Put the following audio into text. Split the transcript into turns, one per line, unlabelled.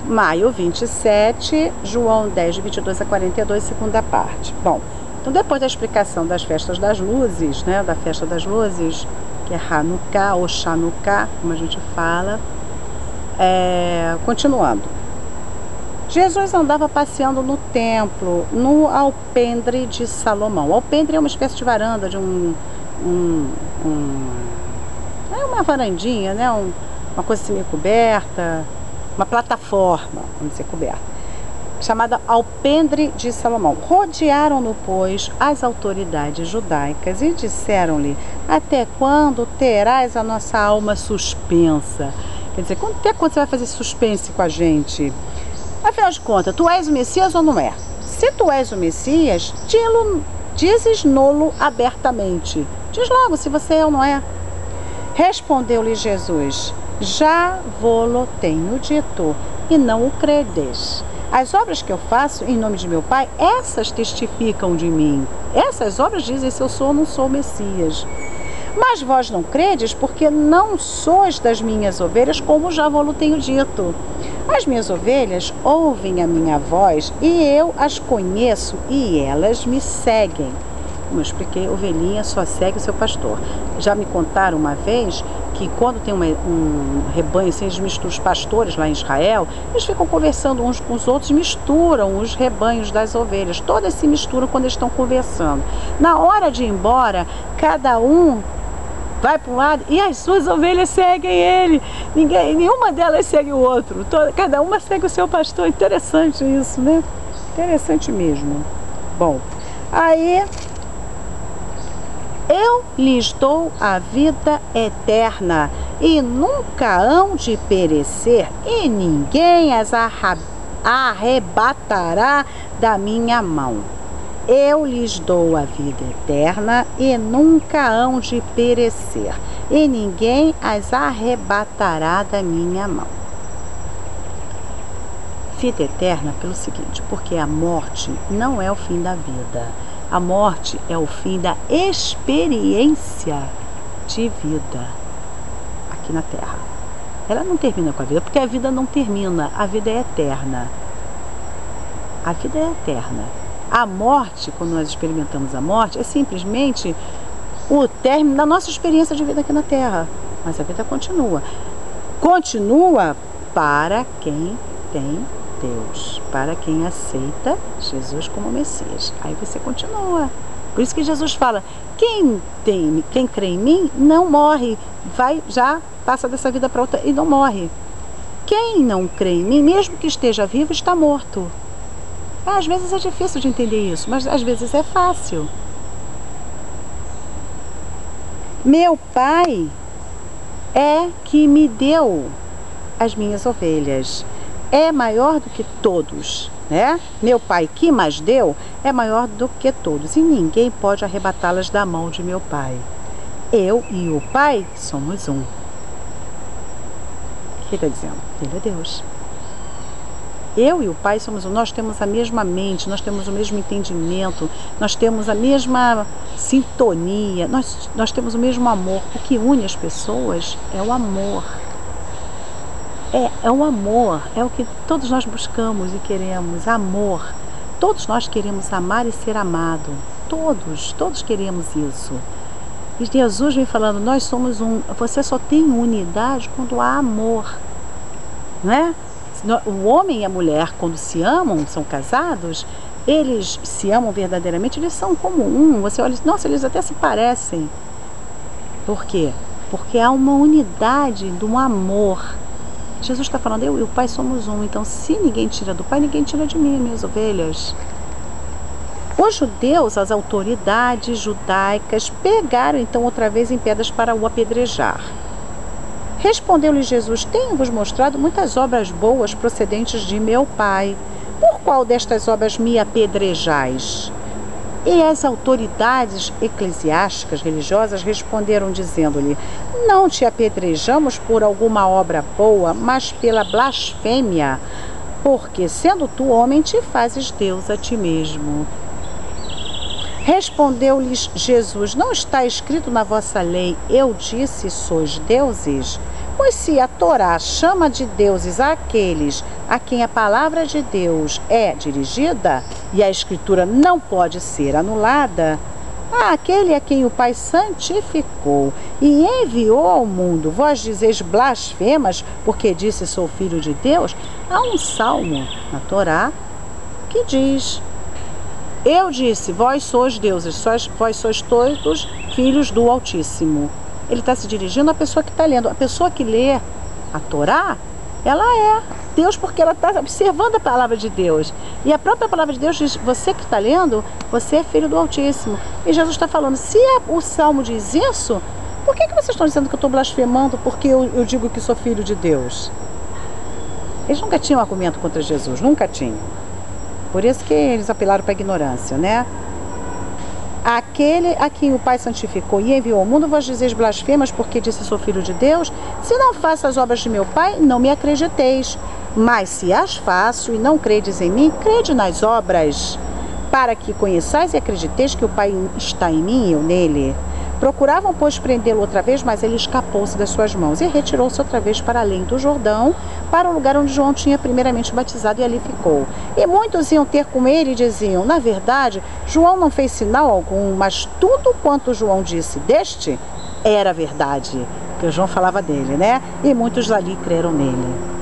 Maio 27, João 10, de 22 a 42, segunda parte. Bom, então depois da explicação das festas das luzes, né, da festa das luzes, que é Hanukkah ou Chanukkah, como a gente fala, continuando. Jesus andava passeando no templo, no alpendre de Salomão. O alpendre é uma espécie de varanda, de é uma varandinha, né? Uma coisa assim meio coberta, uma plataforma, vamos dizer, coberta, chamada alpendre de Salomão. Rodearam-no, pois, as autoridades judaicas e disseram-lhe: até quando terás a nossa alma suspensa? Quer dizer, até quando você vai fazer suspense com a gente? Afinal de contas, tu és o Messias ou não é? Se tu és o Messias, dizes nolo abertamente. Diz logo se você é ou não é. Respondeu-lhe Jesus: já vô-lo tenho dito, e não o credes. As obras que eu faço em nome de meu Pai, essas testificam de mim. Essas obras dizem se eu sou ou não sou o Messias. Mas vós não credes, porque não sois das minhas ovelhas, como já vô-lo tenho dito. As minhas ovelhas ouvem a minha voz, e eu as conheço, e elas me seguem. Como eu expliquei, ovelhinha só segue o seu pastor. Já me contaram uma vez que quando tem um rebanho, assim, eles misturam os pastores lá em Israel, eles ficam conversando uns com os outros, misturam os rebanhos das ovelhas. Todas se misturam quando eles estão conversando. Na hora de ir embora, cada um vai para um lado e as suas ovelhas seguem ele. Nenhuma delas segue o outro. Cada uma segue o seu pastor. Interessante isso, né? Interessante mesmo. Bom, aí eu lhes dou a vida eterna e nunca hão de perecer, e ninguém as arrebatará da minha mão. Eu lhes dou a vida eterna e nunca hão de perecer, e ninguém as arrebatará da minha mão. Vida eterna pelo seguinte, porque a morte não é o fim da vida. A morte é o fim da experiência de vida aqui na Terra. Ela não termina com a vida, porque a vida não termina, a vida é eterna. A vida é eterna. A morte, quando nós experimentamos a morte, é simplesmente o término da nossa experiência de vida aqui na Terra. Mas a vida continua. Continua para quem tem Deus, para quem aceita Jesus como Messias. Aí você continua. Por isso que Jesus fala: quem crê em mim não morre, já passa dessa vida para outra e não morre. Quem não crê em mim, mesmo que esteja vivo, está morto. Às vezes é difícil de entender isso, mas às vezes é fácil. Meu Pai é que me deu as minhas ovelhas. É maior do que todos, né? Meu Pai que mas deu é maior do que todos, e ninguém pode arrebatá-las da mão de meu Pai. Eu e o Pai somos um. O que ele está dizendo? Ele é Deus. Eu e o Pai somos um. Nós temos a mesma mente, nós temos o mesmo entendimento, nós temos a mesma sintonia, nós temos o mesmo amor. O que une as pessoas é o amor. É o amor, é o que todos nós buscamos e queremos, amor. Todos nós queremos amar e ser amado. Todos queremos isso. E Jesus vem falando: nós somos um. Você só tem unidade quando há amor, não é? O homem e a mulher, quando se amam, são casados, eles se amam verdadeiramente, eles são como um. Você olha, nossa, eles até se parecem. Por quê? Porque há uma unidade do amor. Jesus está falando: eu e o Pai somos um. Então, se ninguém tira do Pai, ninguém tira de mim, minhas ovelhas. Os judeus, as autoridades judaicas, pegaram então outra vez em pedras para o apedrejar. Respondeu-lhe Jesus: tenho-vos mostrado muitas obras boas procedentes de meu Pai. Por qual destas obras me apedrejais? E as autoridades eclesiásticas religiosas responderam, dizendo-lhe: não te apedrejamos por alguma obra boa, mas pela blasfêmia, porque sendo tu homem, te fazes Deus a ti mesmo. Respondeu-lhes Jesus: não está escrito na vossa lei: eu disse, sois deuses? Pois se a Torá chama de deuses aqueles a quem a palavra de Deus é dirigida, e a Escritura não pode ser anulada, aquele a quem o Pai santificou e enviou ao mundo, vós dizeis blasfemas, porque disse sou filho de Deus. Há um salmo na Torá que diz: eu disse, vós sois deuses, vós sois todos filhos do Altíssimo. Ele está se dirigindo à pessoa que está lendo. A pessoa que lê a Torá, ela é Deus, porque ela está observando a palavra de Deus. E a própria palavra de Deus diz: você que está lendo, você é filho do Altíssimo. E Jesus está falando: se o Salmo diz isso, por que vocês estão dizendo que eu estou blasfemando porque eu digo que sou filho de Deus? Eles nunca tinham argumento contra Jesus, nunca tinham. Por isso que eles apelaram para a ignorância, né? Aquele a quem o Pai santificou e enviou ao mundo, vós dizeis blasfemas, porque disse sou filho de Deus. Se não faço as obras de meu Pai, não me acrediteis. Mas se as faço e não credes em mim, crede nas obras, para que conheçais e acrediteis que o Pai está em mim e eu nele. Procuravam, pois, prendê-lo outra vez, mas ele escapou-se das suas mãos e retirou-se outra vez para além do Jordão, para o lugar onde João tinha primeiramente batizado, e ali ficou. E muitos iam ter com ele e diziam: na verdade, João não fez sinal algum, mas tudo quanto João disse deste era verdade. Porque João falava dele, né? E muitos ali creram nele.